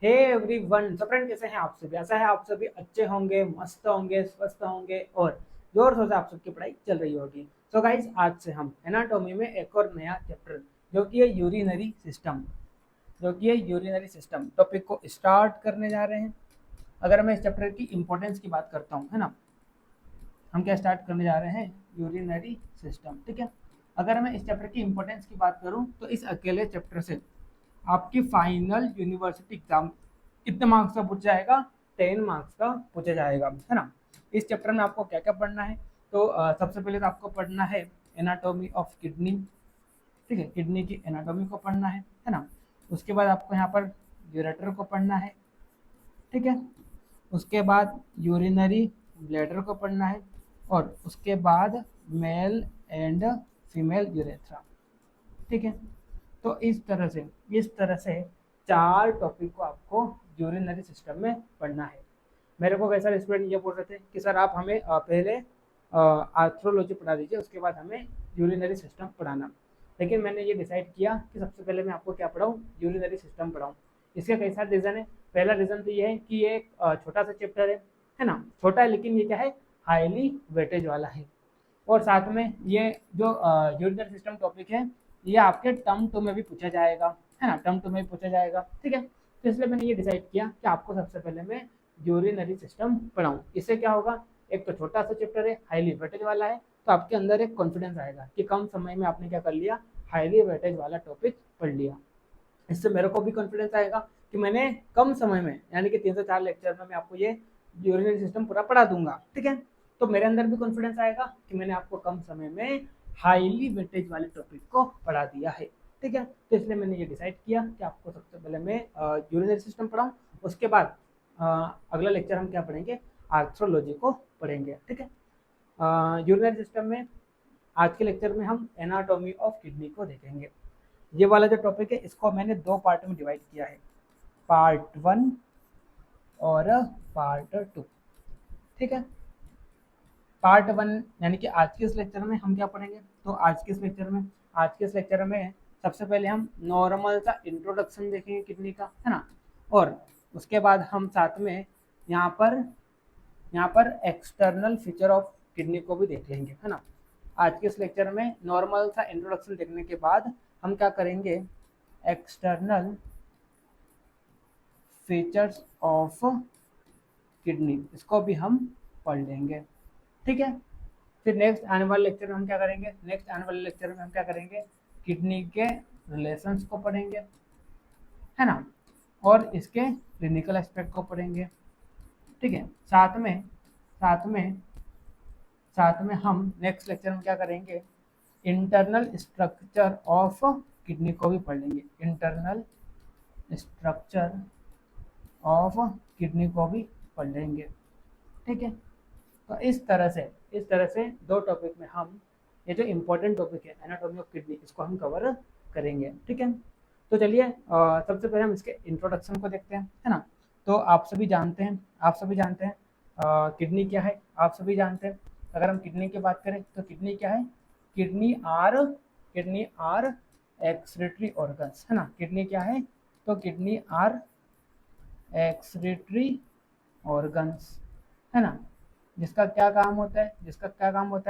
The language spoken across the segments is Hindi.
हे एवरीवन, तो फ्रेंड कैसे हैं आप सभी? ऐसा है आप सभी अच्छे होंगे, मस्त होंगे, स्वस्थ होंगे और जोर शोर से आप सबकी पढ़ाई चल रही होगी। सो गाइज, आज से हम एनाटॉमी में एक और नया चैप्टर जो कि है यूरिनरी सिस्टम टॉपिक को स्टार्ट करने जा रहे हैं। अगर मैं इस चैप्टर की इंपॉर्टेंस की बात करता हूँ, है ना, हम क्या स्टार्ट करने जा रहे हैं? यूरिनरी सिस्टम, ठीक है। अगर मैं इस चैप्टर की इंपॉर्टेंस की बात करूँ तो इस अकेले चैप्टर से आपकी फाइनल यूनिवर्सिटी एग्जाम कितने मार्क्स का पूछा जाएगा? 10 मार्क्स का पूछा जाएगा, है ना। इस चैप्टर में आपको क्या क्या पढ़ना है? तो सबसे पहले तो आपको पढ़ना है एनाटॉमी ऑफ किडनी, ठीक है, किडनी की एनाटॉमी को पढ़ना है ना। उसके बाद आपको यहाँ पर यूरेटर को पढ़ना है, ठीक है। उसके बाद यूरिनरी ब्लैडर को पढ़ना है और उसके बाद मेल एंड फीमेल यूरेथ्रा, ठीक है। तो इस तरह से 4 टॉपिक को आपको यूरिनरी सिस्टम में पढ़ना है। मेरे को कैसा स्टूडेंट ये बोल रहे थे कि सर आप हमें पहले आर्थ्रोलॉजी पढ़ा दीजिए, उसके बाद हमें यूरिनरी सिस्टम पढ़ाना। लेकिन मैंने ये डिसाइड किया कि सबसे पहले मैं आपको क्या पढ़ाऊँ? Urinary system पढ़ाऊँ। इसका कैसा रीज़न है? पहला रीज़न तो ये है कि ये एक छोटा सा चैप्टर है ना। छोटा है लेकिन ये क्या है? हाईली वेटेज वाला है। और साथ में ये जो यूरिनरी सिस्टम टॉपिक है, ये आपके टर्म टू में भी पूछा जाएगा, है ना, टर्म टू में भी पूछा जाएगा, ठीक है। तो इसलिए मैंने ये डिसाइड किया कि आपको सबसे पहले मैं यूरिनरी सिस्टम पढ़ाऊँ। इससे क्या होगा? एक तो छोटा सा चैप्टर है, हाईली वेटेज वाला है, तो आपके अंदर एक कॉन्फिडेंस आएगा कि कम समय में आपने क्या कर लिया? हाईली वेटेज वाला टॉपिक पढ़ लिया। इससे मेरे को भी कॉन्फिडेंस आएगा कि मैंने कम समय में, यानी कि 3 से 4 लेक्चर में मैं आपको ये यूरिनरी सिस्टम पूरा पढ़ा दूंगा, ठीक है। तो मेरे अंदर भी कॉन्फिडेंस आएगा कि मैंने आपको कम समय में हाईली वेटेज वाले टॉपिक को पढ़ा दिया है, ठीक है। तो इसलिए मैंने ये डिसाइड किया कि आपको सबसे पहले मैं यूरिनरी सिस्टम पढ़ाऊँ। उसके बाद अगला लेक्चर हम क्या पढ़ेंगे? आर्थ्रोलॉजी को पढ़ेंगे, ठीक है। यूरिनरी सिस्टम में आज के लेक्चर में हम एनाटॉमी ऑफ किडनी को देखेंगे। ये वाला जो टॉपिक है इसको मैंने 2 पार्ट में डिवाइड किया है, पार्ट 1 और पार्ट 2, ठीक है। पार्ट 1 यानी कि आज के इस लेक्चर में हम क्या पढ़ेंगे? तो आज के इस लेक्चर में सबसे पहले हम नॉर्मल सा इंट्रोडक्शन देखेंगे किडनी का, है ना। और उसके बाद हम साथ में यहाँ पर एक्सटर्नल फीचर ऑफ किडनी को भी देख लेंगे, है ना। आज के इस लेक्चर में नॉर्मल सा इंट्रोडक्शन देखने के बाद हम क्या करेंगे? एक्सटर्नल फीचर्स ऑफ किडनी, इसको भी हम पढ़ लेंगे, ठीक है। फिर नेक्स्ट आने वाले लेक्चर में हम क्या करेंगे? किडनी के रिलेशंस को पढ़ेंगे, है ना, और इसके क्लिनिकल एस्पेक्ट को पढ़ेंगे, ठीक है। साथ में हम नेक्स्ट लेक्चर में क्या करेंगे? इंटरनल स्ट्रक्चर ऑफ किडनी को भी पढ़ लेंगे, इंटरनल स्ट्रक्चर ऑफ किडनी को भी पढ़ लेंगे, ठीक है। तो इस तरह से 2 टॉपिक में हम ये जो इम्पोर्टेंट टॉपिक है एनाटॉमी ऑफ किडनी, इसको हम कवर करेंगे, ठीक है। तो चलिए सबसे पहले हम इसके इंट्रोडक्शन को देखते हैं, है ना। तो आप सभी जानते हैं किडनी क्या है, आप सभी जानते हैं। अगर हम किडनी की बात करें तो किडनी क्या है? किडनी आर एक्सक्रीटरी ऑर्गन्स, है ना। किडनी क्या है? तो किडनी आर एक्सक्रीटरी ऑर्गन्स, है ना। जिसका क्या काम होता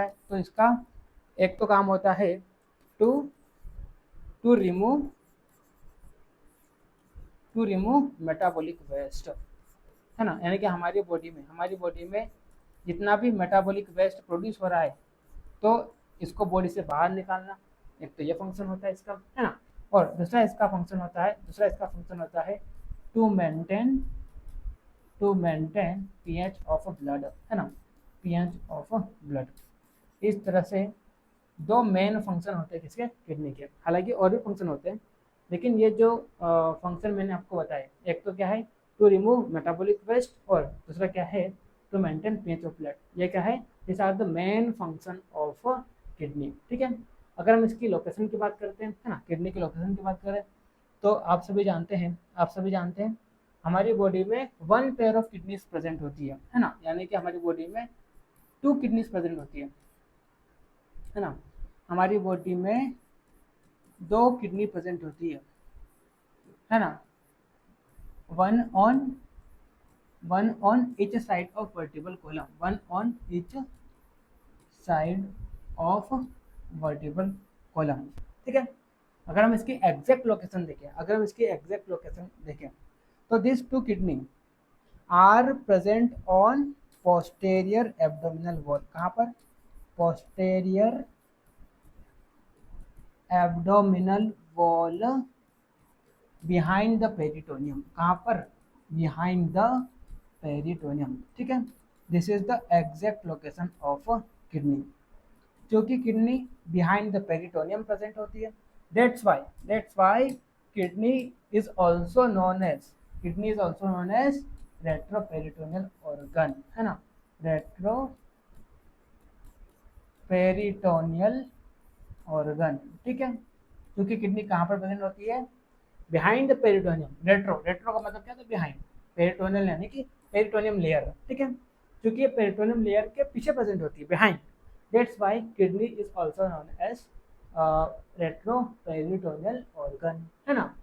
है? तो इसका एक तो काम होता है to to remove metabolic waste, है ना। यानी कि हमारी बॉडी में जितना भी मेटाबॉलिक वेस्ट प्रोड्यूस हो रहा है, तो इसको बॉडी से बाहर निकालना, एक तो ये फंक्शन होता है इसका, है ना। और दूसरा इसका फंक्शन होता है to maintain pH of blood, है ना, पीएच ऑफ ब्लड। इस तरह से 2 मेन फंक्शन होते हैं किसके? किडनी के। हालांकि और भी फंक्शन होते हैं, लेकिन ये जो फंक्शन मैंने आपको बताया, एक तो क्या है? टू रिमूव मेटाबॉलिक वेस्ट, और दूसरा क्या है? To maintain pH of blood. ये क्या है? This are the main function of kidney, ठीक है। अगर हम इसकी लोकेशन की बात करते हैं, है ना, किडनी की लोकेशन की बात करें, तो आप सभी जानते हैं हमारी बॉडी में 1 पेयर ऑफ किडनीज प्रेजेंट होती है ना। यानी कि हमारी बॉडी में 2 किडनीज प्रेजेंट होती है ना। हमारी बॉडी में 2 किडनी प्रेजेंट होती है ना। One on each side of vertebral column, one on each side of vertebral column. ठीक है, अगर हम इसकी एग्जैक्ट लोकेशन देखें, तो this two kidney are present on posterior abdominal wall. कहाँ पर? Posterior abdominal wall behind the peritoneum. कहाँ पर? Behind the peritoneum. ठीक है, this is the exact location of kidney, क्योंकि kidney behind the peritoneum present होती है। That's why kidney is also known as retroperitoneal organ, है ना, रेट्रोपेरिटोनियल ऑर्गन। ठीक है, क्योंकि किडनी कहाँ पर प्रेजेंट होती है? Behind the peritoneum. रेट्रो का मतलब क्या था? बिहाइंड। पेरिटोनियल यानी कि पेरिटोनियम लेयर। ठीक है, क्योंकि ये पेरिटोनियम लेयर के पीछे प्रेजेंट होती है, behind. That's why kidney is also known as retroperitoneal organ, है ना।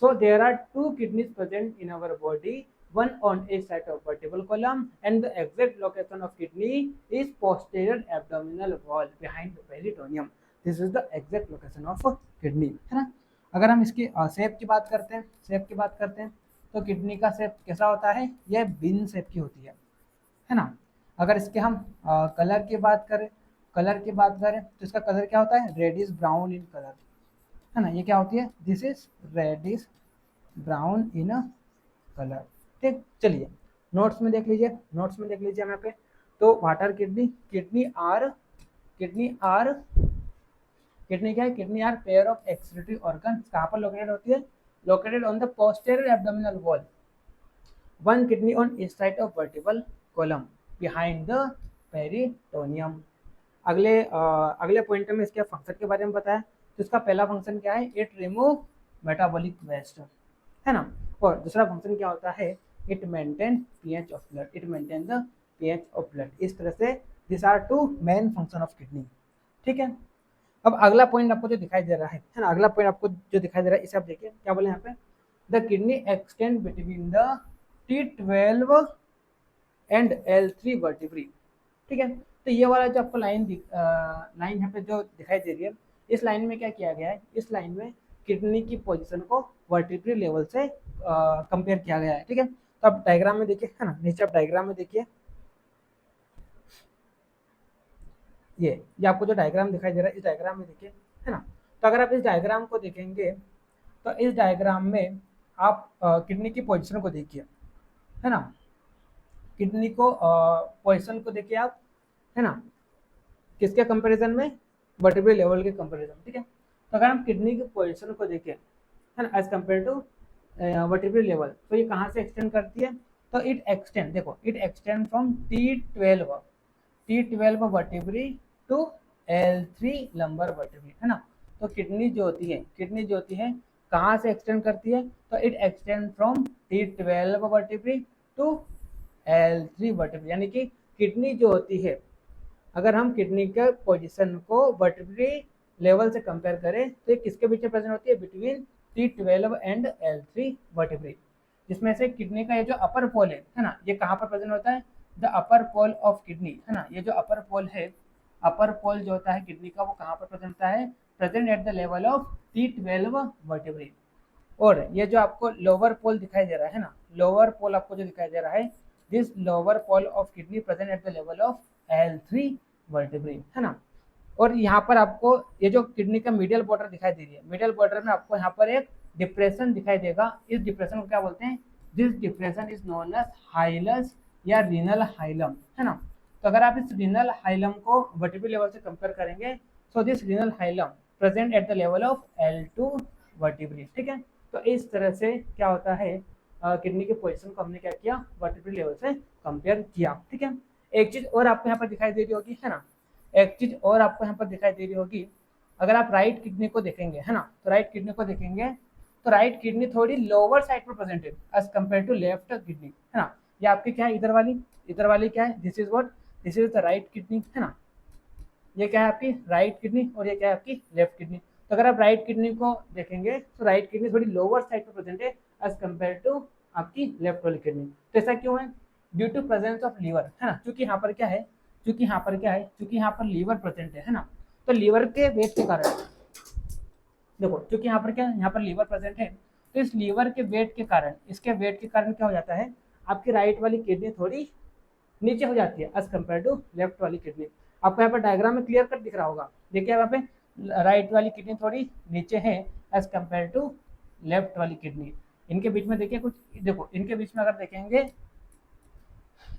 So there are two kidneys present in our body, one on each side of vertebral column, and the exact location of kidney is posterior abdominal wall behind the peritoneum. This is the exact location of kidney, है ना। अगर हम इसकी शेप की बात करते हैं, तो किडनी का शेप कैसा होता है? यह बिन शेप की होती है ना। अगर इसके हम कलर की बात करें तो इसका कलर क्या होता है? रेडिश ब्राउन इन कलर, है ना। ये क्या होती है? This is reddish brown in colour. ठीक, चलिए नोट्स में देख लीजिए यहाँ पे। तो व्हाट आर किडनी क्या है? Kidney are pair of excretory organ. कहाँ पर लोकेटेड होती है? Located on the posterior abdominal wall, one kidney on each side of vertebral column behind the peritoneum. अगले पॉइंट में इसके फंक्शन के बारे में बताया। तो इसका पहला फंक्शन क्या है? इट रिमूव मेटाबॉलिक वेस्ट, है ना। और दूसरा फंक्शन क्या होता है? It maintain pH of blood. इस तरह से this are two main function of kidney. ठीक है, अब अगला पॉइंट आपको जो दिखाई दे रहा है ना, इसे आप देखिए क्या बोले यहाँ पे? The kidney extend between the T12 and L3 vertebrae. ठीक है, तो ये वाला जो आपको लाइन यहाँ पे जो दिखाई दे रही है, इस लाइन में क्या किया गया है? इस लाइन में किडनी की पोजीशन को वर्टिब्री लेवल से कंपेयर किया गया है। ठीक है, तो आप डायग्राम में देखिए, है ना, नीचे आप डायग्राम में देखिए, ये आपको जो डायग्राम दिखाई दे रहा है, इस डायग्राम में देखिए, है ना। तो अगर आप इस डायग्राम को देखेंगे तो इस डायग्राम में आप किडनी की पोजीशन को देखिए, है ना। किडनी को पोजीशन को देखिए आप, है ना, किसके कंपैरिजन में? वर्टिब्रल लेवल के कंपैरिजन। ठीक है, तो अगर हम किडनी की पोजीशन को देखें, है ना, as compare to vertebral level, तो ये कहाँ से एक्सटेंड करती है? तो it extend from T12 vertebrae to L3 lumbar vertebrae, है ना। तो किडनी जो होती है कहाँ से एक्सटेंड करती है? तो it extend from T12 vertebrae to L3 vertebrae, यानी कि किडनी जो होती है, अगर हम किडनी के पोजीशन को वर्टिब्री लेवल से कंपेयर करें तो ये किसके बीच में प्रेजेंट होती है? Between T12 and L3 vertebrae, जिसमें से किडनी का ये जो अपर पोल है ना, ये कहाँ पर प्रेजेंट होता है? The upper pole of kidney, है ना। ये जो अपर पोल जो होता है किडनी का, वो कहाँ पर प्रेजेंट होता है? Present at the level of T12 vertebrae. और ये जो आपको लोअर पोल दिखाई दे रहा है ना, लोअर पोल आपको जो दिखाई दे रहा है, this lower pole of kidney present at the level of L3 vertebrae, है ना। और यहाँ पर आपको ये जो किडनी का मीडियल बॉर्डर दिखाई दे रही है, मीडियल बॉर्डर में आपको यहाँ पर एक डिप्रेशन दिखाई देगा। इस डिप्रेशन को क्या बोलते हैं? This depression is known as hilus या रीनल हाइलम, है ना। तो अगर आप इस रीनल हाइलम को वर्टिब्रल लेवल से कंपेयर करेंगे, so this renal hilum present at the level of L2 vertebrae. ठीक है, तो इस तरह से क्या होता है? किडनी के पोजीशन को हमने क्या किया? वर्टिब्रल लेवल से कंपेयर किया। ठीक है, एक चीज और आपको यहाँ पर दिखाई दे रही होगी, है ना, अगर आप राइट किडनी को देखेंगे, है ना, तो राइट किडनी थोड़ी लोअर साइड पर प्रेजेंट है as compare to left kidney, है ना। ये आपकी क्या है? इधर वाली क्या है? This is the right kidney, है ना। ये क्या है? आपकी राइट किडनी, और ये क्या है? आपकी लेफ्ट किडनी। तो अगर आप राइट किडनी को देखेंगे तो राइट किडनी थोड़ी लोअर साइड पर प्रेजेंट है एज कम्पेयर टू आपकी लेफ्ट वाली किडनी। तो ऐसा क्यों है? Due to presence of liver, है ना, क्योंकि यहाँ पर क्या है, क्योंकि यहाँ पर क्या है, क्योंकि यहाँ पर लीवर प्रेजेंट है ना। तो लीवर के वेट के कारण, देखो क्योंकि यहाँ पर क्या है, यहाँ पर लीवर प्रेजेंट है, तो इस लीवर के वेट के कारण, इसके वेट के कारण क्या हो जाता है, आपकी राइट वाली किडनी थोड़ी नीचे हो जाती है एज कम्पेयर टू लेफ्ट वाली किडनी। आपको यहाँ पर डायग्राम में क्लियर कट दिख रहा होगा, देखिए यहाँ पे राइट वाली किडनी थोड़ी नीचे है एज कम्पेयर टू लेफ्ट वाली किडनी। इनके बीच में देखिए कुछ, देखो इनके बीच में अगर देखेंगे,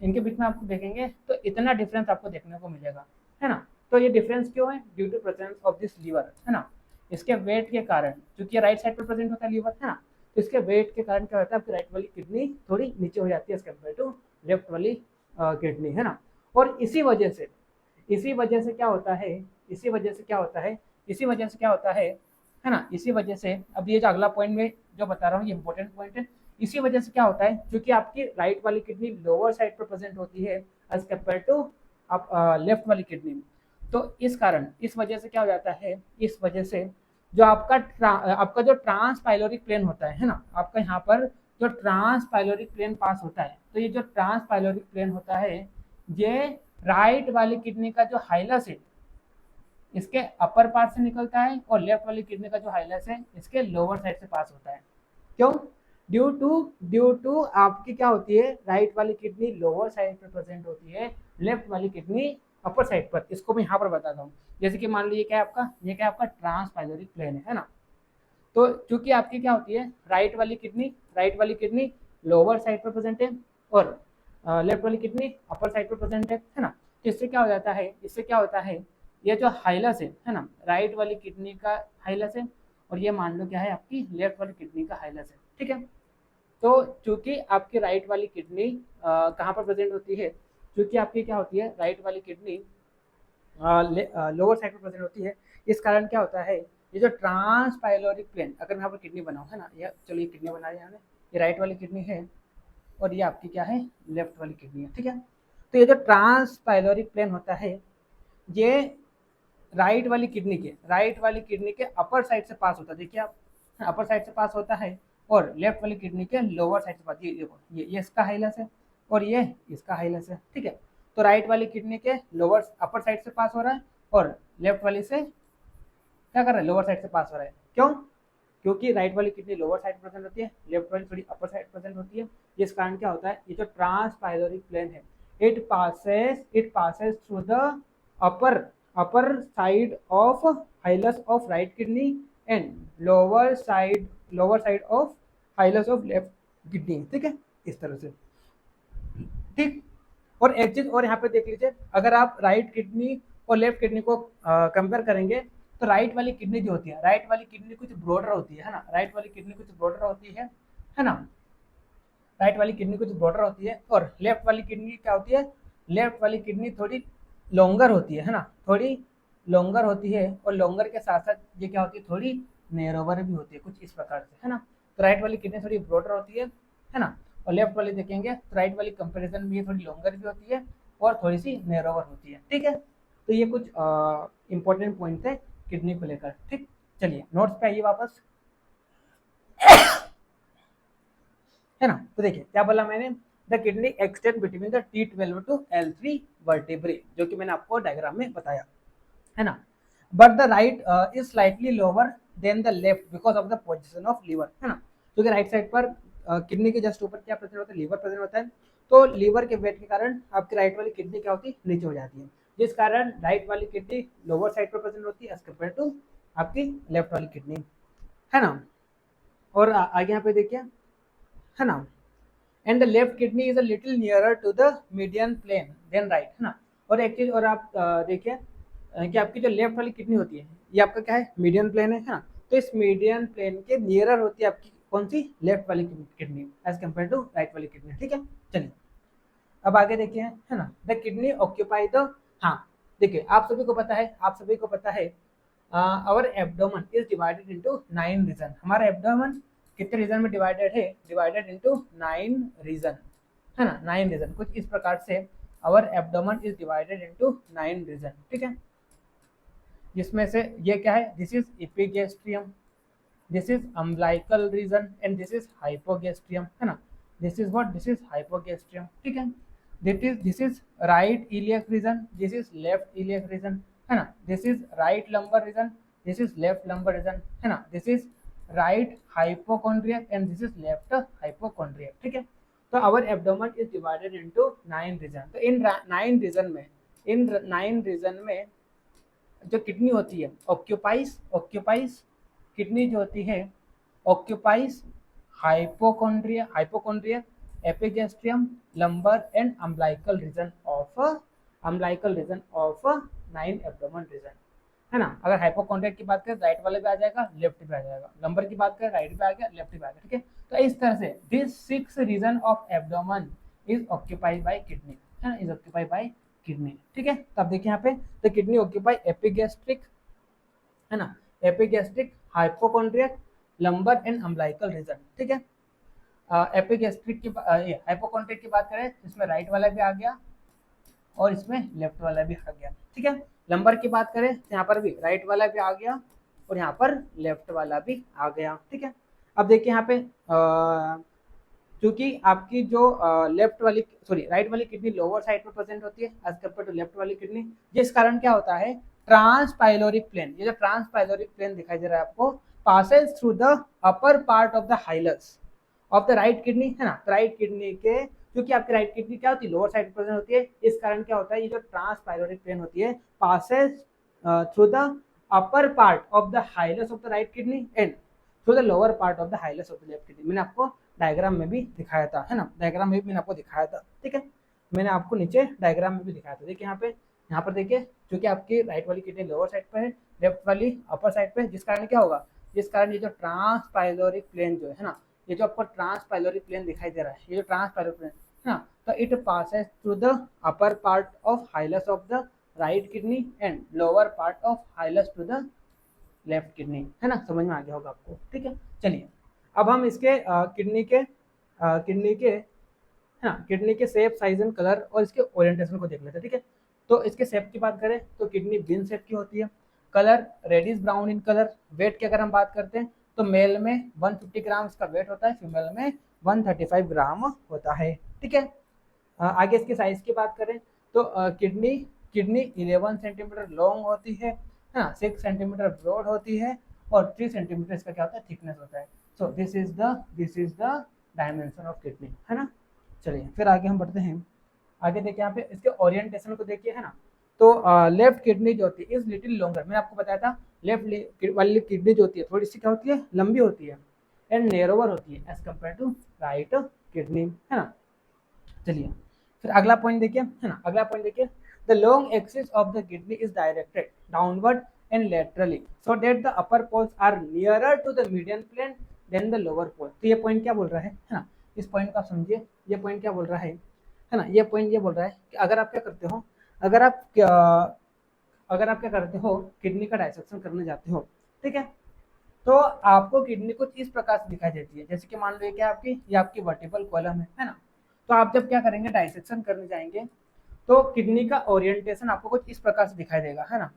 इनके बीच में आपको देखेंगे तो इतना डिफरेंस आपको देखने को मिलेगा, है ना। तो ये डिफरेंस क्यों है? Due to presence of this liver, है ना, इसके वेट के कारण, क्योंकि राइट साइड पर प्रेजेंट होता है लीवर, है ना, तो इसके वेट के कारण क्या होता है, आपकी राइट वाली किडनी थोड़ी नीचे हो जाती है एज कम्पेयर टू लेफ्ट वाली किडनी, है ना। और इसी वजह से क्या होता है, इसी वजह से क्या होता है, इसी वजह से क्या होता है ना, इसी वजह से, अब ये जो अगला पॉइंट में जो बता रहा हूँ ये इंपॉर्टेंट पॉइंट है। इसी वजह से क्या होता है, क्योंकि आपकी राइट वाली किडनी लोअर साइड पर प्रेजेंट होती है एज कम्पेयर टू आप लेफ्ट वाली किडनी, तो इस कारण, इस वजह से क्या हो जाता है, इस वजह से जो आपका जो ट्रांसपाइलोरिक प्लेन होता है ना, आपका यहाँ पर जो ट्रांसपाइलोरिक प्लेन पास होता है, तो ये जो ट्रांसपाइलोरिक प्लेन होता है, ये राइट वाली किडनी का जो हाइलस है इसके अपर पार्ट से निकलता है, और लेफ्ट वाली किडनी का जो हाइलस है इसके लोअर साइड से पास होता है। क्यों? ड्यू टू आपकी क्या होती है, राइट वाली किडनी लोअर साइड पर प्रेजेंट होती है, लेफ्ट वाली किडनी अपर साइड पर। इसको मैं यहाँ पर बताता हूँ, जैसे कि मान लीजिए क्या आपका, ये क्या आपका ट्रांसपाइलोरिक प्लेन है ना, तो चूंकि आपकी क्या होती है, राइट वाली किडनी लोअर साइड पर प्रेजेंट है, और लेफ्ट वाली किडनी अपर साइड पर प्रेजेंट है ना, तो इससे क्या हो जाता है, इससे क्या होता है, ये जो हाइलस है ना, राइट वाली किडनी का हाइलस है, और ये मान लो क्या है, आपकी लेफ्ट वाली किडनी का हाइलस है, ठीक है। तो चूंकि आपकी राइट वाली किडनी कहाँ पर प्रेजेंट होती है, क्योंकि आपकी क्या होती है, राइट वाली किडनी लोअर साइड पर प्रेजेंट होती है, इस कारण क्या होता है, ये जो ट्रांसपाइलोरिक प्लेन, अगर मैं यहाँ पर किडनी बनाऊँ, है ना, ये चलो ये किडनी बना रहे हैं, ये राइट वाली किडनी है, और ये आपकी क्या है, लेफ्ट वाली किडनी है, ठीक है। तो ये जो ट्रांसपाइलोरिक प्लेन होता है, ये राइट वाली किडनी के अपर साइड से पास होता है, देखिए आप, अपर साइड से पास होता है, और लेफ्ट वाली किडनी के लोअर साइड से पास, ये देखो ये इसका हाइलस है, और ये इसका हाइलस है, ठीक है। तो राइट वाली किडनी के लोअर अपर साइड से पास हो रहा है, और लेफ्ट वाली से क्या कर रहा है, लोअर साइड से पास हो रहा है। क्यों? क्योंकि राइट वाली किडनी लोअर साइड प्रेजेंट होती है, लेफ्ट वाली थोड़ी अपर साइड प्रेजेंट होती है, जिस कारण क्या होता है, ये जो ट्रांसपाइलोरिक प्लेन है, it passes through the upper side of hilus of right kidney and lower side of hilus of left kidney, ठीक है, इस तरह से, ठीक। और एक चीज और यहाँ पे देख लीजिए, अगर आप राइट किडनी और लेफ्ट किडनी को कंपेयर करेंगे, तो राइट वाली किडनी जो होती है, राइट वाली किडनी कुछ ब्रॉडर होती है ना, राइट वाली किडनी कुछ ब्रॉडर होती है ना, राइट वाली किडनी कुछ ब्रॉडर होती है, और लेफ्ट वाली किडनी क्या होती है, लेफ्ट वाली किडनी थोड़ी लॉन्गर होती है ना, थोड़ी लॉन्गर होती है, और लॉन्गर के साथ साथ ये क्या होती है, थोड़ी नैरोवर भी होती है, कुछ इस प्रकार से, है ना। तो राइट वाली किडनी थोड़ी ब्रॉडर होती है ना, और लेफ्ट वाली देखेंगे तो राइट वाली कंपैरिजन में ये थोड़ी लॉन्गर भी होती है, और थोड़ी सी नैरोवर होती है, ठीक है। तो ये कुछ इंपॉर्टेंट पॉइंट है किडनी को लेकर, ठीक। चलिए नोट्स पे आइए वापस, है ना। तो देखिए क्या बोला मैंने, the kidney extend between the T12 to L3 vertebrae, जो कि मैंने आपको डायग्राम में बताया, है ना। But the right is slightly lower than the left because of the position of liver, है ना, क्योंकि राइट साइड पर किडनी के जस्ट ऊपर क्या प्रेजेंट होता है, लीवर प्रेजेंट होता है, तो लीवर के वेट के कारण आपकी राइट वाली किडनी क्या होती है, नीचे हो जाती है, जिस कारण राइट वाली किडनी लोअर साइड पर प्रेजेंट होती है एज कम्पेयर टू आपकी लेफ्ट वाली किडनी, है ना। और आगे यहाँ पे देखिए, है ना, and the left kidney is a little nearer to the median plane than right, है ना। और एक चीज और आप देखिए कि आपकी जो लेफ्ट वाली किडनी होती है, ये आपका क्या है, मीडियन प्लेन है ना, तो इस मीडियन प्लेन के नियरर होती है आपकी कौन सी, लेफ्ट वाली kidney as compare to right वाली किडनी, ठीक है। चलिए अब आगे देखिए, है ना, द किडनी ऑक्यूपाई द, हाँ देखिए आप सभी को पता है our abdomen is divided into 9 region, हमारा एब्डोमेन कितने रीजन में डिवाइडेड है, डिवाइडेड इनटू 9 रीजन, है ना, 9 रीजन, कुछ इस प्रकार से our abdomen is divided into 9 region, ठीक है। जिसमें से ये क्या है, this is epigastrium, this is umbilical region and this is hypogastrium, है ना। This is what, this is hypogastrium, ठीक है। This is right iliac reason, this is left iliac region, है ना। This is right lumbar region, this is left lumbar region, है ना। This is right hypochondriac and this is left hypochondriac, ठीक है। तो our abdomen is divided into 9 region. तो इन 9 रीजन में, इन 9 रीजन में जो किडनी होती है ऑक्यूपाइज किडनी जो होती है occupies hypochondria epigastrium lumbar and umbilical region of 9 abdomen region, है ना। अगर हाइपोकॉन्ड्रिया की बात करें राइट वाले पे आ जाएगा, लेफ्ट पे आ जाएगा। लंबर की बात करें राइट पे आ गया, लेफ्ट पे आ गया, ठीक है। तो इस तरह से this 6 region of abdomen is occupied by kidney, है ना, इज ऑक्यूपाइड बाय किडनी, ठीक है। तो आप देखिए यहाँ पे द किडनी ऑक्यूपाई एपिगैस्ट्रिक, है ना, epigastric hypochondriac lumbar and umbilical region, ठीक है। एपिगैस्ट्रिक की हाइपोकॉन्ड्रियक की बात करें इसमें राइट वाला भी आ गया और इसमें लेफ्ट वाला भी आ गया, ठीक है। लंबर की बात करें तो यहाँ पर भी राइट वाला भी आ गया और यहाँ पर लेफ्ट वाला भी आ गया, ठीक है। अब देखिए यहाँ पे क्योंकि आपकी जो लेफ्ट वाली राइट वाली किडनी लोअर साइड पर प्रेजेंट होती है एज कम्पेयर टू लेफ्ट वाली किडनी, जिस कारण क्या होता है ट्रांसपाइलोरिक प्लेन, ये जो ट्रांसपाइलोरिक प्लेन दिखाई दे रहा है आपको, passes through the upper part of the hilus of the right kidney, है ना। राइट किडनी के, क्योंकि आपकी राइट किडनी क्या होती है लोअर साइड प्रेजेंट होती है, इस कारण क्या होता है ये जो ट्रांसपाइलोरिक प्लेन होती है passes through the upper part of the hilus of the right kidney and through the lower part of the hilus of the left kidney. मैंने आपको डायग्राम में भी दिखाया था, है ना, डायग्राम में भी मैंने आपको दिखाया था, ठीक है। मैंने आपको नीचे डायग्राम में भी दिखाया था। देखिए यहाँ पर देखिए, क्योंकि आपकी राइट वाली किडनी लोअर साइड पर है, लेफ्ट वाली अपर साइड पे, जिस कारण क्या होगा, जिस कारण ये जो ट्रांसपाइलोरिक प्लेन जो है ना, ये जो आपको ट्रांसपाइलोरिक प्लेन दिखाई दे रहा है, ये जो ट्रांसपाइलोरिक प्लेन है ना, तो it passes through the upper part of hilus of the right kidney and lower part of hilus to the left kidney, है ना। समझ में आ गया होगा आपको, ठीक है। चलिए अब हम इसके किडनी के है ना, किडनी के शेप, साइज एंड कलर और इसके ओरिएंटेशन को देख लेते हैं, ठीक है। तो इसके शेप की बात करें तो किडनी बिन शेप की होती है, colour reddish brown in colour. Weight की अगर हम बात करते हैं तो मेल में 150 ग्राम इसका वेट होता है, फीमेल में 135 ग्राम होता है, ठीक है। आगे इसके साइज की बात करें तो किडनी 11 सेंटीमीटर लॉन्ग होती है ना, 6 सेंटीमीटर ब्रॉड होती है और 3 सेंटीमीटर इसका क्या होता है थिकनेस होता है। So this is the dimension of kidney, है ना। चलिए फिर आगे हम बढ़ते हैं। आगे देखिए यहाँ पे इसके ओरिएंटेशन को देखिए, है ना। तो लेफ्ट किडनी जो होती है इज लिटिल लॉन्गर, मैंने आपको बताया था लेफ्ट वाली किडनी जो होती है थोड़ी सी क्या होती है, लंबी होती है एंड नैरोवर होती है as compare to right kidney, है ना। चलिए फिर अगला पॉइंट देखिए, है ना, अगला पॉइंट देखिए, the long axis of the kidney is directed downward and laterally so that the upper poles are nearer to the median plane than the lower pole। तो ये पॉइंट क्या बोल रहा है ना, इस पॉइंट को आप समझिए। ये पॉइंट क्या बोल रहा है ना, ये पॉइंट ये बोल रहा है कि अगर आप क्या करते हो, अगर आप क्या करते हो किडनी का डायसेक्शन करने जाते हो, ठीक है, तो आपको किडनी कुछ इस प्रकार से दिखाई देती है। जैसे कि मान लो ये क्या आपकी, ये आपकी वर्टिकल कॉलम है ना। तो आप जब क्या करेंगे डायसेक्शन करने जाएंगे तो किडनी का ओरिएंटेशन आपको कुछ इस प्रकार से दिखाई देगा, है ना।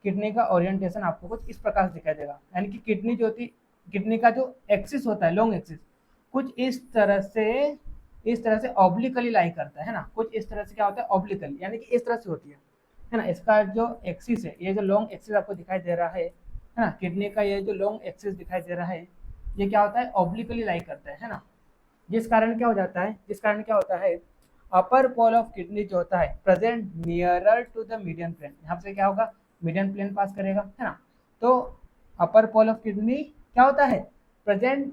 किडनी का ओरिएंटेशन आपको कुछ इस प्रकार से दिखाई देगा, यानी कि किडनी जो होती, किडनी का जो एक्सिस होता है लॉन्ग एक्सिस कुछ इस तरह से ऑब्लिकली लाई करता है ना, कुछ इस तरह से क्या होता है ऑब्लिकली, यानी कि इस तरह से होती है ना। इसका जो एक्सिस है, ये जो लॉन्ग एक्सिस आपको दिखाई दे रहा है ना, किडनी का ये जो लॉन्ग एक्सिस दिखाई दे रहा है, ये क्या होता है ऑब्लिकली लाई करता है ना। जिस कारण क्या होता है अपर पोल ऑफ किडनी जो होता है present nearer to the median plane, यहाँ से क्या होगा मीडियन प्लेन पास करेगा, है ना। तो अपर पोल ऑफ किडनी क्या होता है present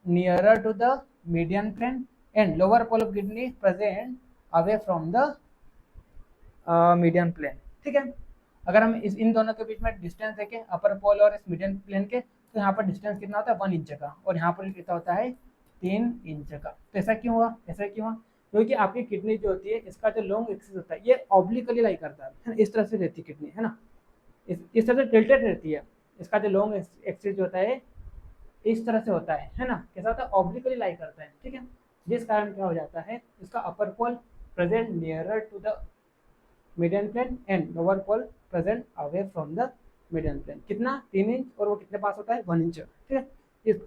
nearer to the median plane and lower pole of kidney present away from the median plane, ठीक है। अगर हम इन दोनों के बीच में डिस्टेंस देखें अपर पोल और इस मीडियन प्लेन के, तो यहाँ पर डिस्टेंस कितना होता है 1 इंच का और यहाँ पर कितना होता है 3 इंच का। तो ऐसा क्यों हुआ, क्योंकि आपकी किडनी जो होती है इसका जो लॉन्ग एक्सिस होता है ये ऑब्लिकली लाई करता है, इस तरह से रहती है किडनी, है ना, इस तरह से टिल्टेड रहती है। इसका जो लॉन्ग एक्सिस जो होता है इस तरह से होता है ना, कैसा होता है ऑब्लिकली लाई करता है, ठीक है। जिस कारण क्या हो जाता है इसका upper pole present nearer to the median plane and lower pole present away from the median plane. कितना 3 इंच और वो कितने पास होता है 1 इंच, ठीक है।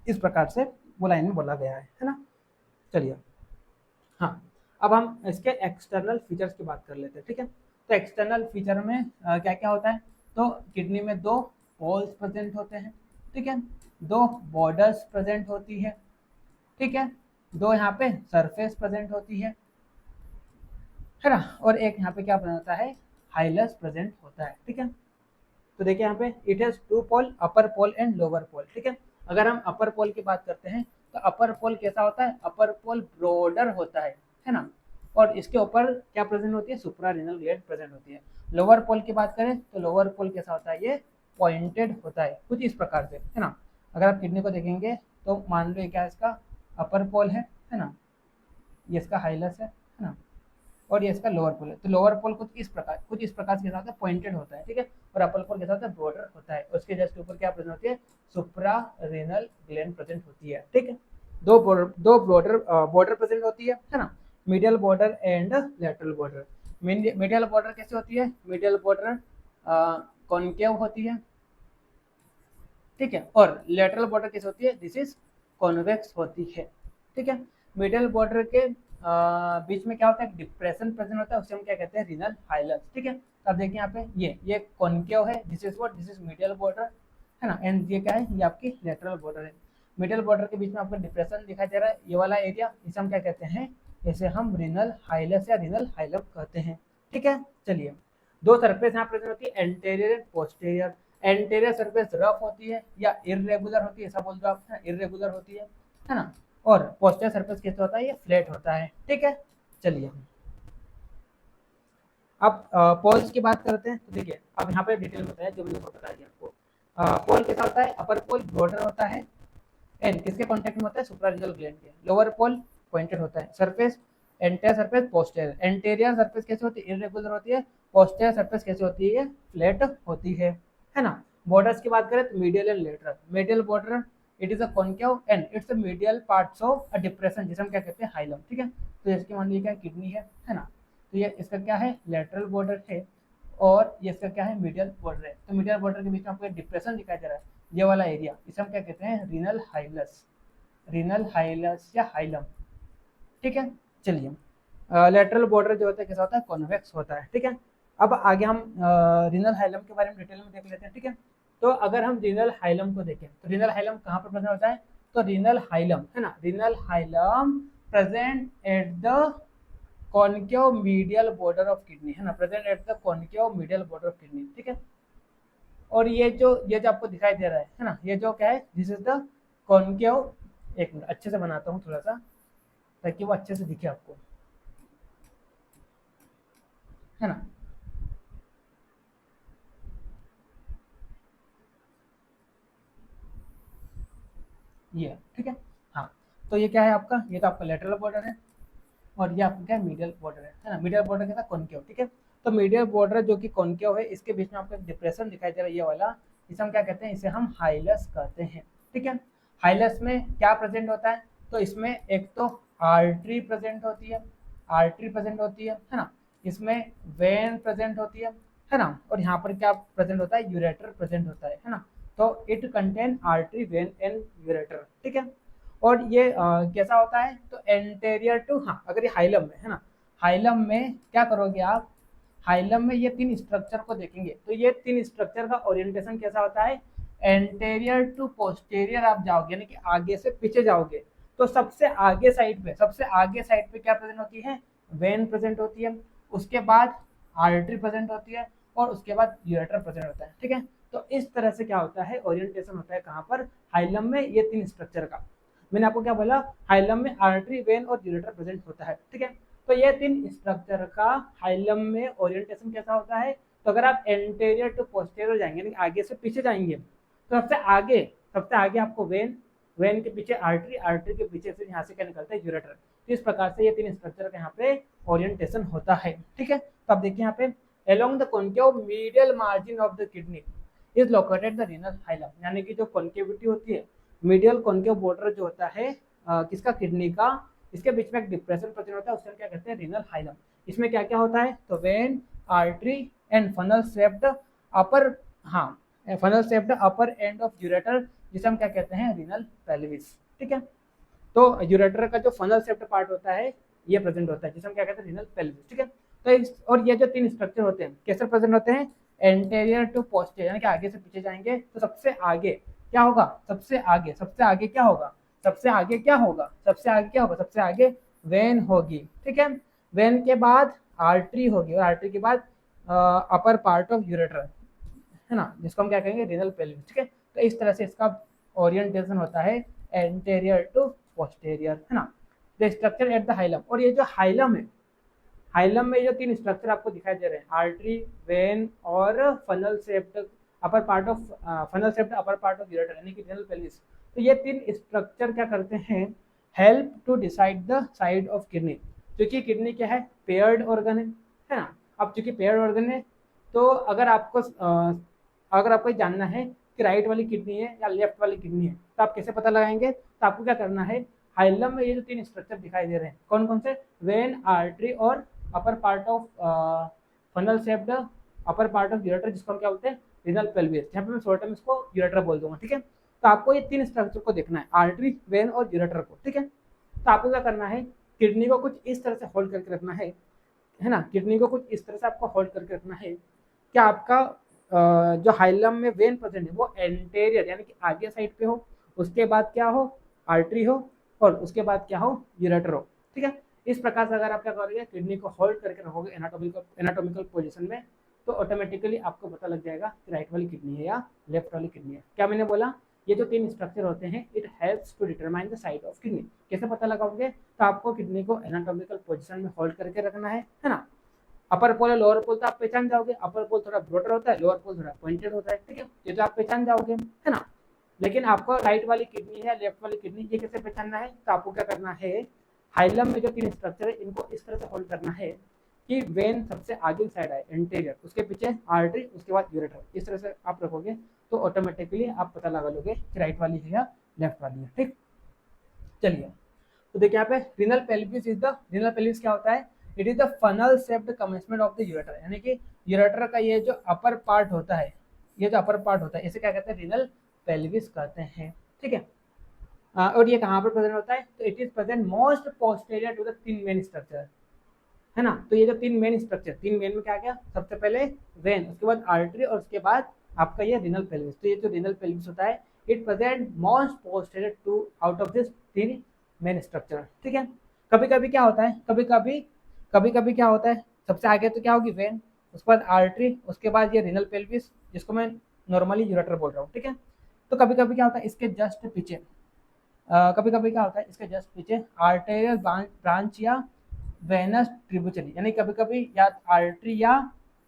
इस प्रकार से वो लाइन में बोला गया है ना। चलिए, हाँ, अब हम इसके एक्सटर्नल फीचर्स की बात कर लेते हैं, ठीक है। तो एक्सटर्नल फीचर में क्या क्या होता है, तो किडनी में 2 पोल्स प्रेजेंट होते हैं, ठीक है, 2 बॉर्डर्स प्रेजेंट होती है, ठीक है, 2 यहाँ पे सरफेस प्रेजेंट होती है ना, और एक यहाँ पे क्या प्रेजेंट होता है, हाइलस प्रेजेंट होता है, ठीक है। तो देखिए यहाँ पे it has 2 pole, upper pole and lower pole, ठीक है। अगर हम अपर पोल की बात करते हैं तो अपर पोल कैसा होता है, अपर पोल ब्रॉडर होता है ना, और इसके ऊपर क्या प्रेजेंट होती है, सुप्रारेनल ग्लैंड प्रेजेंट होती है। लोअर पोल की बात करें तो लोअर पोल कैसा होता है, ये पॉइंटेड होता है कुछ इस प्रकार से, है ना। अगर आप किडनी को देखेंगे तो मान लो ये क्या है, इसका अपर पोल है ना, ये इसका हाइलस है ना, और ये इसका लोअर पोल है। तो लोअर पोल कुछ इस प्रकार के साथ पॉइंटेड होता है, ठीक है, और अपर पोल के साथ ब्रॉडर होता है। उसके जस्ट ऊपर क्या प्रेजेंट होती है, सुप्रारेनल ग्लैंड प्रेजेंट होती है, ठीक है। दो बॉर्डर प्रेजेंट होती है ना, medial border and lateral border. Medial border कैसे होती है, मीडियल बॉर्डर कॉनकेव होती है, ठीक है, और लेटरल बॉर्डर कैसे होती है, दिस इज कॉन्वेक्स होती है, ठीक है। मिडिल बॉर्डर के बीच में क्या होता है, डिप्रेशन प्रेजेंट होता है, उसे हम क्या कहते हैं, रीनल हाइलस, ठीक है। अब देखिए यहाँ पे ये कॉनकेव है, दिस इज मिडियल बॉर्डर, है ना, एंड ये क्या है, ये आपकी लेटरल बॉर्डर है। मिडिल बॉर्डर के बीच में आपको डिप्रेशन दिखाई दे रहा है, ये वाला एरिया, इसे हम क्या कहते हैं, इसे हम रीनल हाइलस या रीनल हाइलम कहते हैं, ठीक है। चलिए, 2 सरफेस यहाँ प्रेजेंट होती है, anterior and posterior. Anterior surface rough होती है या इरेगुलर होती है, ऐसा बोल दो आप, इरेगुलर होती है ना, और पोस्टीरियर सरफेस कैसे होता है, ये फ्लैट होता है, ठीक है। चलिए, अब पोल्स की बात करते हैं। तो देखिए, अब यहाँ पे डिटेल में बताया जो मैंने बता दिया आपको। पोल कैसा होता है, अपर पोल ब्रॉडर होता है एंड किसके कांटेक्ट में होता है, सुप्रारेनल ग्लैंड के। लोअर पोल पॉइंटेड होता है। Surface, entire surface posterior. Anterior surface कैसे होती है, इरेगुलर होती है। पोस्टीरियर सरफेस कैसे होती है, फ्लैट होती है ना। बॉर्डर्स की बात करें तो medial and lateral. Medial border it is a concave and it's a medial parts of a depression, जिसे हम क्या कहते हैं, हाइलम, ठीक है। तो इसकी मान लीजिए क्या किडनी है ना, तो ये इसका क्या है, लेटरल बॉर्डर है, और ये इसका क्या है, मीडियल बॉर्डर है। तो मीडियल बॉर्डर के बीच में आपको डिप्रेशन दिखाई दे रहा है, ये वाला एरिया, इसे हम क्या कहते हैं, रीनल हाइलस, रीनल हाइलस या हाइलम, ठीक है। चलिए, लेटरल बॉर्डर जो होता है कैसा होता है, कॉन्वेक्स होता है, ठीक है। अब आगे हम रीनल हाइलम के बारे में डिटेल में देख लेते हैं, ठीक है। तो अगर हम रीनल हाइलम को देखें तो रीनल हाइलम कहाँ पर प्रेजेंट होता है, तो रीनल हाइलम, है ना, renal hilum present at the concave medial border of kidney, है ना, present at the concave medial border of kidney, ठीक है। और ये जो आपको दिखाई दे रहा है ना, ये जो क्या है, दिस इज द कॉनकेव। एक मिनट अच्छे से बनाता हूँ थोड़ा सा, ताकि वो अच्छे से दिखे आपको, है ना। ये ठीक है, हाँ। तो ये क्या है आपका, ये तो आपका लेटरल बॉर्डर है, और ये आपका क्या है, मीडियल बॉर्डर है ना। मीडियल बॉर्डर के साथ कॉनकेव, ठीक है। तो मीडियल बॉर्डर जो कि कॉनकेव है, इसके बीच में आपको एक डिप्रेशन दिखाई दे रहा है, ये वाला, इसे हम क्या कहते हैं, इसे हम हाइलस कहते हैं, ठीक है। हाइलस में क्या प्रेजेंट होता है, तो इसमें एक तो आर्टरी प्रेजेंट होती है, आर्टरी प्रेजेंट होती है ना, इसमें वेन प्रेजेंट होती है ना, और यहाँ पर क्या प्रेजेंट होता है, यूरेटर प्रेजेंट होता है ना। तो it contain artery, when and ureter, ठीक है। और ये कैसा होता है, तो एंटेरियर टू, हाँ, अगर ये हाइलम में है ना, हाइलम में क्या करोगे आप, हाइलम में ये 3 स्ट्रक्चर को देखेंगे, तो ये 3 स्ट्रक्चर का ओरिएंटेशन कैसा होता है, एंटेरियर टू पोस्टेरियर आप जाओगे, यानी कि आगे से पीछे जाओगे, तो सबसे आगे साइड पे क्या प्रेजेंट होती है, वेन प्रेजेंट होती है, उसके बाद आर्टरी प्रेजेंट होती है, और उसके बाद यूरेटर प्रेजेंट होता है, ठीक है। तो इस तरह से क्या होता है, ओरिएंटेशन होता है कहाँ पर, हाइलम में, ये 3 स्ट्रक्चर का। मैंने आपको क्या बोला, हाइलम में आर्टरी, वेन और यूरेटर प्रेजेंट होता है, ठीक है। तो ये 3 स्ट्रक्चर का हाइलम में ओरिएंटेशन कैसा होता है, तो अगर आप एंटेरियर टू पोस्टेरियर जाएंगे, यानी आगे से पीछे जाएंगे, तो सबसे आगे आपको वेन, वेन के पीछे आर्टरी, आर्टरी के पीछे फिर यहाँ से क्या निकलता है, यूरेटर। तो इस प्रकार से ये 3 स्ट्रक्चर का यहाँ पे ओरिएंटेशन होता है, ठीक है। तो आप देखिए यहाँ पे, along the concave medial margin of the kidney is located the renal hilum, यानी कि जो कॉन्केविटी होती है, मीडियल कॉन्केव बॉर्डर जो होता है किसका, किडनी का, इसके बीच में एक डिप्रेशन प्रेजेंट होता है, उससे हम क्या कहते हैं, रीनल हाइलम। इसमें क्या क्या होता है, तो vein, artery and funnel shaped upper, हाँ, funnel shaped upper end of ureter, जिसे हम क्या कहते हैं, रीनल पेल्विस, ठीक है। तो यूरेटर का जो फनल शेप्ड पार्ट होता है ये प्रेजेंट होता है, जिसे हम क्या कहते हैं रीनल पेल्विस, ठीक है। तो और ये जो 3 स्ट्रक्चर होते हैं कैसे प्रेजेंट होते हैं, एंटेरियर टू पोस्टीरियर, यानी कि आगे से पीछे जाएंगे तो सबसे आगे क्या होगा, सबसे आगे क्या होगा, सबसे आगे क्या होगा, सबसे आगे वेन होगी, ठीक है। वेन के बाद आर्टरी होगी और आर्टरी के बाद अपर पार्ट ऑफ यूरेटर, है ना, जिसको हम क्या कहेंगे रीनल पेल्विस, ठीक है। तो इस तरह से इसका ओरिएंटेशन होता है एंटेरियर टू पोस्टीरियर, है ना। The structure at the hilum, और ये जो हाइलम है, हाइलम में जो 3 स्ट्रक्चर आपको दिखाई दे रहे हैं, आर्टरी, वेन और funnel shaped upper part of ureter, यानी कि रीनल पेल्विस। तो ये 3 स्ट्रक्चर क्या करते हैं, help to decide the side of kidney, क्योंकि किडनी क्या है, पेयर्ड ऑर्गन है ना। अब चूंकि पेयर्ड ऑर्गन है तो अगर आपको जानना है कि राइट वाली किडनी है या लेफ्ट वाली किडनी है तो आप कैसे पता लगाएंगे, तो आपको क्या करना है, हाइलम में ये जो 3 स्ट्रक्चर दिखाई दे रहे हैं कौन कौन से, वेन, आर्टरी और अपर part of funnel shaped upper part of ureter, जिसको हम क्या बोलते हैं रीनल पेल्विस, यहाँ पे मैं शॉर्ट में इसको यूरेटर बोल दूंगा, ठीक है। तो आपको ये 3 स्ट्रक्चर को देखना है, आर्टरी, वेन और यूरेटर को, ठीक है। तो आपको क्या करना है, किडनी को कुछ इस तरह से होल्ड करके रखना है ना, किडनी को कुछ इस तरह से आपको होल्ड करके रखना है कि आपका जो हाइलम में वेन प्रेजेंट है वो एंटेरियर यानी कि आगे साइड पे हो, उसके बाद क्या हो, आर्टरी हो, और उसके बाद क्या हो, यूरेटर हो, ठीक है। इस प्रकार से अगर आप क्या करोगे, किडनी को होल्ड करके रखोगे एनाटॉमिकल पोजीशन में, तो ऑटोमेटिकली आपको पता लग जाएगा कि राइट वाली किडनी है या लेफ्ट वाली किडनी है। क्या मैंने बोला, ये जो 3 स्ट्रक्चर होते हैं it helps to determine the side of kidney. कैसे पता लगाओगे, तो आपको किडनी को एनाटॉमिकल पोजीशन में होल्ड करके रखना है ना। अपर पोल और लोअर पोल तो आप पहचान जाओगे, अपर पोल थोड़ा ब्रॉडर होता है, लोअर पोल थोड़ा पॉइंटेड होता है, ठीक है, ये तो आप पहचान जाओगे, है ना। लेकिन आपको राइट वाली किडनी है, लेफ्ट वाली किडनी, ये कैसे पहचानना है, तो आपको क्या करना है, हाइलम में जो 3 स्ट्रक्चर है इनको इस तरह से होल्ड करना है कि वेन सबसे आगे साइड आए एंटेरियर, उसके पीछे आर्टरी, उसके बाद यूरेटर, इस तरह से आप रखोगे तो ऑटोमेटिकली आप पता लगा लोगे कि राइट वाली है या लेफ्ट वाली है, ठीक। चलिए, तो देखिए यहाँ पे रीनल पेल्विस क्या होता है, it is the funnel shaped commencement of the ureter, यानी कि यूरेटर का ये जो अपर पार्ट होता है, इसे क्या कहते हैं, रीनल पेल्विस कहते हैं, ठीक है। और ये कहाँ पर प्रेजेंट होता है, तो it is present most posterior to the 3 main structure, है ना। तो ये जो 3 मेन स्ट्रक्चर, 3 मेन में क्या क्या, सबसे पहले वेन, उसके बाद आर्टरी और उसके बाद आपका ये रीनल पेल्विस। तो ये जो रीनल पेल्विस होता है it present most posterior to out of this 3 main structure, ठीक है। कभी कभी क्या होता है, क्या होता है, सबसे आगे तो क्या होगी वेन, उसके बाद आर्टरी, उसके बाद ये रीनल पेल्विस जिसको मैं नॉर्मली यूरेटर बोल रहा हूँ, ठीक है। तो कभी कभी क्या होता है, इसके जस्ट पीछे आर्टेरियल ब्रांच या वेनस ट्रिब्यूटरी, यानी कभी कभी या आर्टरी या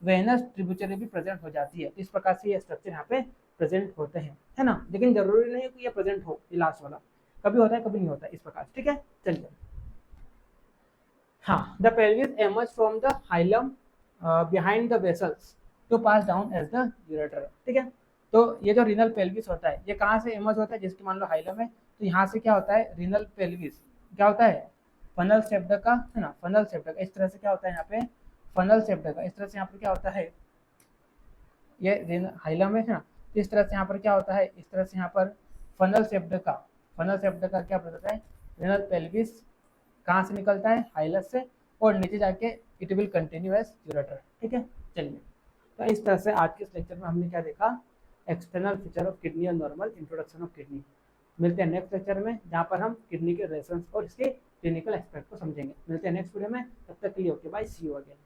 वेनस ट्रिब्यूटरी भी प्रेजेंट हो जाती है। तो इस प्रकार से ये स्ट्रक्चर यहाँ पे प्रेजेंट होते हैं, है ना। लेकिन जरूरी नहीं है कि ये प्रेजेंट हो, ये लास्ट वाला कभी होता है कभी नहीं होता, इस प्रकार, ठीक है। चलिए, हाँ, the pelvis emerge from the hilum behind the vessels to pass down as the ureter, ठीक है। तो ये जो रीनल पेल्विस होता है ये कहाँ से एमर्ज होता है, जिसकी मान लो हाइलम है, तो यहाँ से क्या होता है, रीनल पेल्विस क्या होता है, फनल शेप्ड का, है ना, फनल शेप्ड का, इस तरह से क्या होता है यहाँ पे, फनल शेप्ड का, इस तरह से यहाँ पर क्या होता है, ये हाइलम है ना, इस तरह से यहाँ पर क्या होता है, इस तरह से यहाँ पर फनल शेप्ड का क्या होता है, रीनल पेल्विस कहाँ से निकलता है, हाइलस से, और नीचे जाके it will continue as ureter, ठीक है। चलिए, तो इस तरह से आज के इस लेक्चर में हमने क्या देखा, एक्सटर्नल फीचर ऑफ किडनी और नॉर्मल इंट्रोडक्शन ऑफ किडनी। मिलते हैं नेक्स्ट लेक्चर में जहाँ पर हम किडनी के रेफरेंस और इसके क्लिनिकल एस्पेक्ट को समझेंगे। मिलते हैं नेक्स्ट वीडियो में, तब तक के लिए okay bye, see you again.